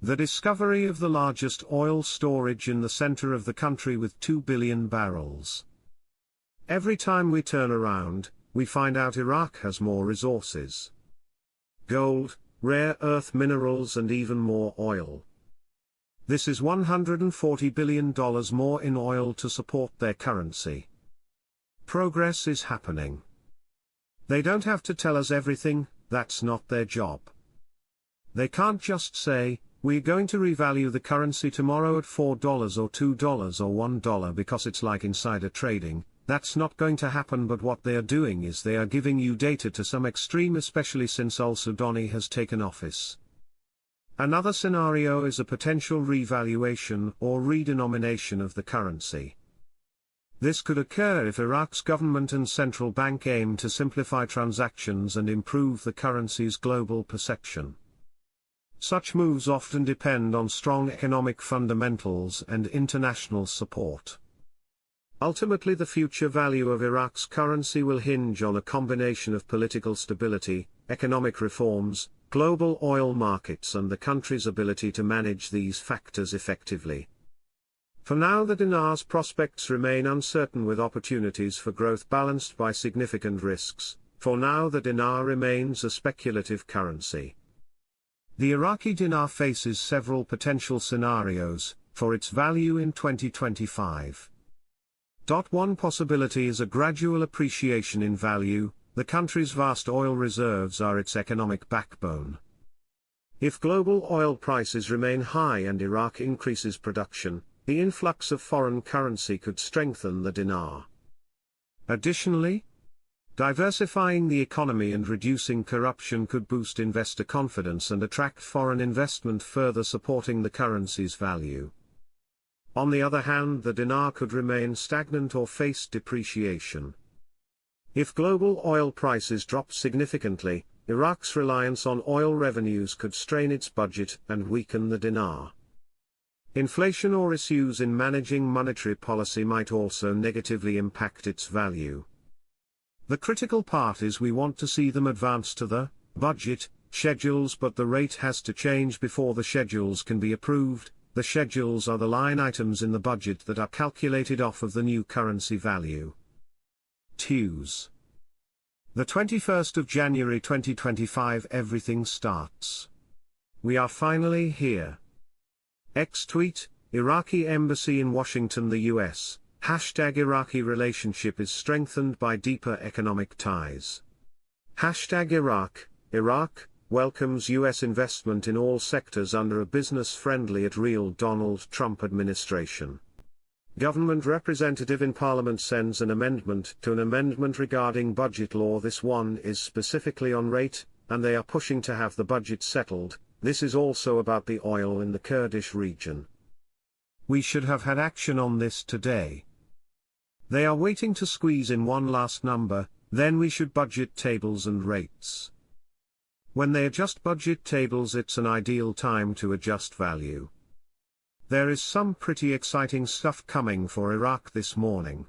The discovery of the largest oil storage in the center of the country with 2 billion barrels. Every time we turn around, we find out Iraq has more resources. Gold, rare earth minerals and even more oil. This is $140 billion more in oil to support their currency. Progress is happening. They don't have to tell us everything, that's not their job. They can't just say, we're going to revalue the currency tomorrow at $4 or $2 or $1 because it's like insider trading. That's not going to happen, but what they are doing is they are giving you data to some extreme, especially since al-Sudani has taken office. Another scenario is a potential revaluation or redenomination of the currency. This could occur if Iraq's government and central bank aim to simplify transactions and improve the currency's global perception. Such moves often depend on strong economic fundamentals and international support. Ultimately, the future value of Iraq's currency will hinge on a combination of political stability, economic reforms, global oil markets and the country's ability to manage these factors effectively. For now, the dinar's prospects remain uncertain, with opportunities for growth balanced by significant risks. For now, the dinar remains a speculative currency. The Iraqi dinar faces several potential scenarios for its value in 2025. One possibility is a gradual appreciation in value. The country's vast oil reserves are its economic backbone. If global oil prices remain high and Iraq increases production, the influx of foreign currency could strengthen the dinar. Additionally, diversifying the economy and reducing corruption could boost investor confidence and attract foreign investment, further supporting the currency's value. On the other hand, the dinar could remain stagnant or face depreciation. If global oil prices drop significantly, Iraq's reliance on oil revenues could strain its budget and weaken the dinar. Inflation or issues in managing monetary policy might also negatively impact its value. The critical part is we want to see them advance to the budget schedules, but the rate has to change before the schedules can be approved. The schedules are the line items in the budget that are calculated off of the new currency value. Tues. The 21st of January 2025, everything starts. We are finally here. X-tweet, Iraqi Embassy in Washington, the US, #Iraqi relationship is strengthened by deeper economic ties. #Iraq, Iraq welcomes U.S. investment in all sectors under a business-friendly at real Donald Trump administration. Government representative in Parliament sends an amendment to an amendment regarding budget law. This one is specifically on rate, and they are pushing to have the budget settled. This is also about the oil in the Kurdish region. We should have had action on this today. They are waiting to squeeze in one last number, then we should budget tables and rates. When they adjust budget tables, it's an ideal time to adjust value. There is some pretty exciting stuff coming for Iraq this morning.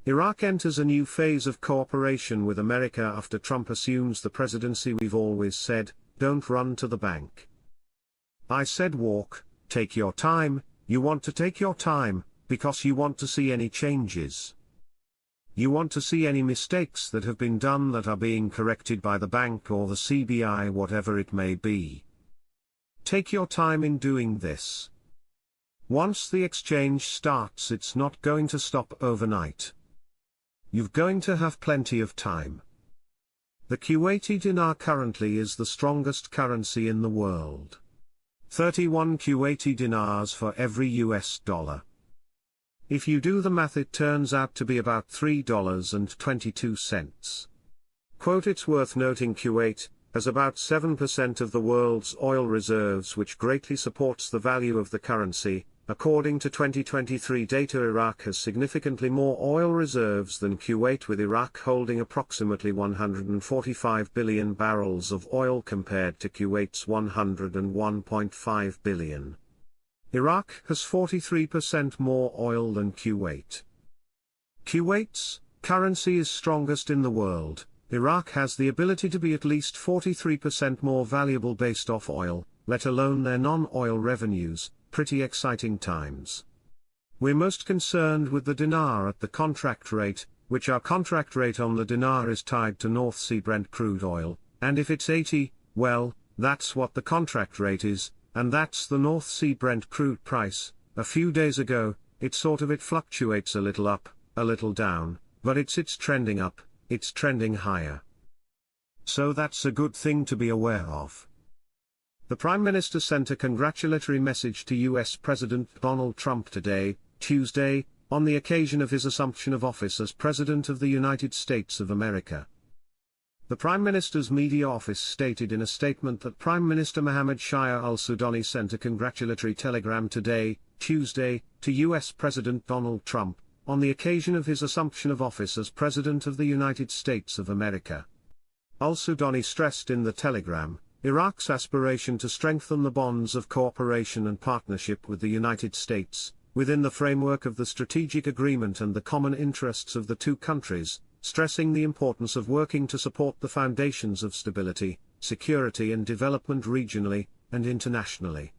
Iraq enters a new phase of cooperation with America after Trump assumes the presidency. We've always said, don't run to the bank. I said walk, take your time. You want to take your time, because you want to see any changes. You want to see any mistakes that have been done that are being corrected by the bank or the CBI, whatever it may be. Take your time in doing this. Once the exchange starts, it's not going to stop overnight. You're going to have plenty of time. The Kuwaiti dinar currently is the strongest currency in the world. 31 Kuwaiti dinars for every US dollar. If you do the math, it turns out to be about $3.22. Quote, it's worth noting Kuwait has about 7% of the world's oil reserves, which greatly supports the value of the currency. According to 2023 data, Iraq has significantly more oil reserves than Kuwait, with Iraq holding approximately 145 billion barrels of oil compared to Kuwait's 101.5 billion. Iraq has 43% more oil than Kuwait. Kuwait's currency is strongest in the world. Iraq has the ability to be at least 43% more valuable based off oil, let alone their non-oil revenues. Pretty exciting times. We're most concerned with the dinar at the contract rate, which our contract rate on the dinar is tied to North Sea Brent crude oil, and if it's 80, well, that's what the contract rate is, and that's the North Sea Brent crude price. A few days ago, it fluctuates a little up, a little down, but it's trending up, it's trending higher. So that's a good thing to be aware of. The Prime Minister sent a congratulatory message to US President Donald Trump today, Tuesday, on the occasion of his assumption of office as President of the United States of America. The Prime Minister's media office stated in a statement that Prime Minister Mohammed Shia al-Sudani sent a congratulatory telegram today, Tuesday, to US President Donald Trump, on the occasion of his assumption of office as President of the United States of America. Al-Sudani stressed in the telegram, Iraq's aspiration to strengthen the bonds of cooperation and partnership with the United States, within the framework of the strategic agreement and the common interests of the two countries, stressing the importance of working to support the foundations of stability, security and development regionally and internationally.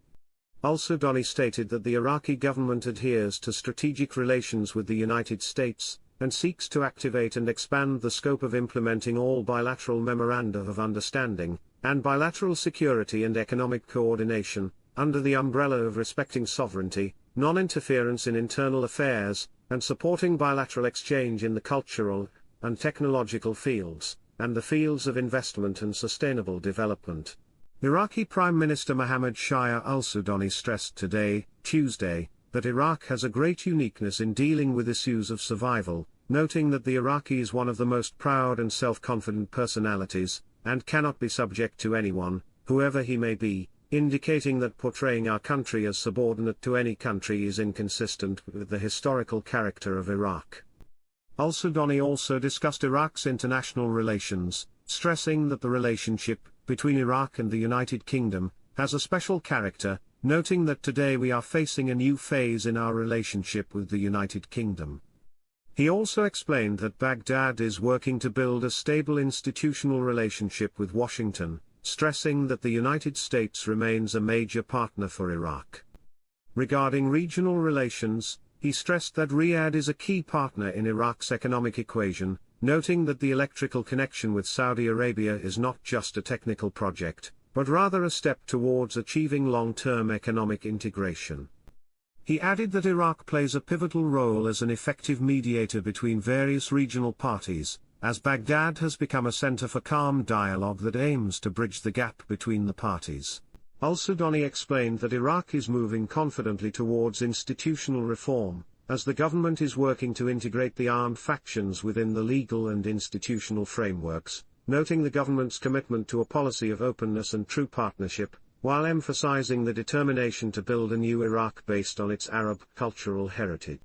Al-Sudani stated that the Iraqi government adheres to strategic relations with the United States, and seeks to activate and expand the scope of implementing all bilateral memoranda of understanding, and bilateral security and economic coordination, under the umbrella of respecting sovereignty, non-interference in internal affairs, and supporting bilateral exchange in the cultural and technological fields, and the fields of investment and sustainable development. Iraqi Prime Minister Mohammed Shia al-Sudani stressed today, Tuesday, that Iraq has a great uniqueness in dealing with issues of survival, noting that the Iraqi is one of the most proud and self-confident personalities, and cannot be subject to anyone, whoever he may be, indicating that portraying our country as subordinate to any country is inconsistent with the historical character of Iraq. Al-Sudani also discussed Iraq's international relations, stressing that the relationship between Iraq and the United Kingdom has a special character, noting that today we are facing a new phase in our relationship with the United Kingdom. He also explained that Baghdad is working to build a stable institutional relationship with Washington, stressing that the United States remains a major partner for Iraq. Regarding regional relations, he stressed that Riyadh is a key partner in Iraq's economic equation, noting that the electrical connection with Saudi Arabia is not just a technical project, but rather a step towards achieving long-term economic integration. He added that Iraq plays a pivotal role as an effective mediator between various regional parties, as Baghdad has become a center for calm dialogue that aims to bridge the gap between the parties. Al-Sudani explained that Iraq is moving confidently towards institutional reform, as the government is working to integrate the armed factions within the legal and institutional frameworks, noting the government's commitment to a policy of openness and true partnership, while emphasizing the determination to build a new Iraq based on its Arab cultural heritage.